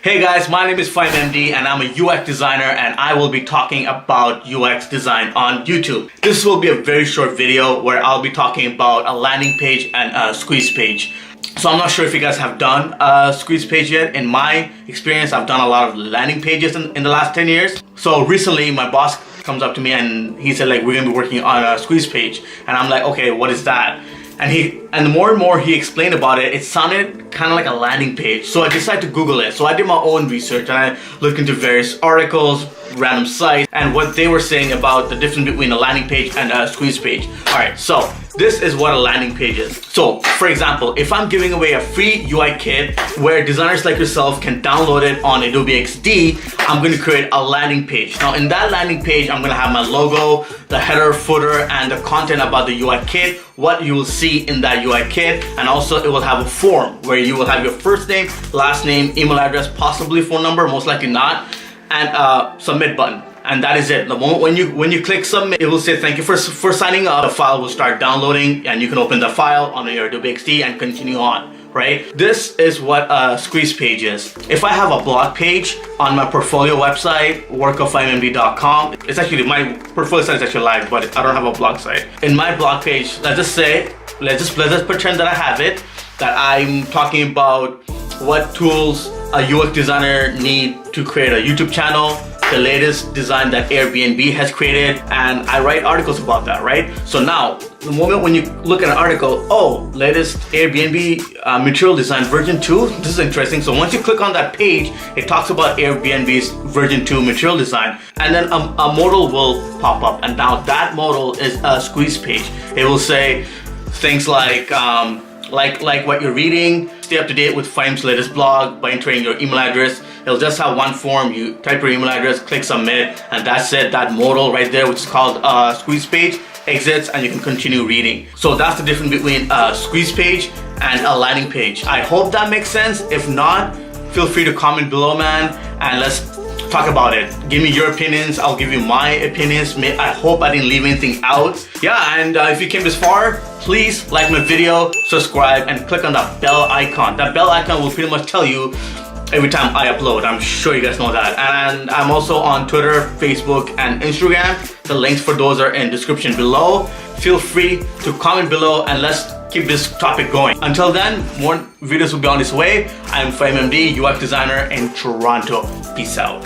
Hey guys, my name is 5MD and I'm a UX designer and I will be talking about UX design on YouTube. This will be a very short video where I'll be talking about a landing page and a squeeze page. So I'm not sure if you guys have done a squeeze page yet. In my experience, I've done a lot of landing pages in the last 10 years. So recently my boss comes up to me and he said like, we're gonna be working on a squeeze page. And I'm like, okay, what is that? And the more and more he explained about it, it sounded kind of like a landing page. So I decided to Google it. So I did my own research and I looked into various articles, random sites, and what they were saying about the difference between a landing page and a squeeze page. Alright, so this is what a landing page is. So for example, if I'm giving away a free UI kit where designers like yourself can download it on Adobe XD, I'm going to create a landing page. Now in that landing page, I'm going to have my logo, the header, footer, and the content about the UI kit, what you will see in that UI kit, and also it will have a form where you will have your first name, last name, email address, possibly phone number, most likely not, and a submit button. And that is it. The moment when you click submit, it will say thank you for signing up. The file will start downloading and you can open the file on your Adobe XD and continue on, right? This is what a squeeze page is. If I have a blog page on my portfolio website, workof5md.com, it's actually, my portfolio site is actually live, but I don't have a blog site. In my blog page, let's just pretend that I have it, that I'm talking about what tools a UX designer need to create a YouTube channel, the latest design that Airbnb has created, and I write articles about that, right? So now, the moment when you look at an article, oh, latest Airbnb material design version 2, this is interesting. So once you click on that page, it talks about Airbnb's version 2 material design, and then a modal will pop up, and now that modal is a squeeze page. It will say things like what you're reading, stay up to date with 5M's latest blog by entering your email address. It'll just have one form. You type your email address, click submit, and that's it. That modal right there, which is called a squeeze page, exits and you can continue reading. So that's the difference between a squeeze page and a landing page. I hope that makes sense. If not, feel free to comment below, man, and let's talk about it. Give me your opinions. I'll give you my opinions. I hope I didn't leave anything out. Yeah, and if you came this far, please like my video, subscribe, and click on that bell icon. That bell icon will pretty much tell you every time I upload. I'm sure you guys know that. And I'm also on Twitter, Facebook, and Instagram. The links for those are in description below. Feel free to comment below and let's keep this topic going. Until then, more videos will be on this way. I'm 5MD, UX designer in Toronto. Peace out.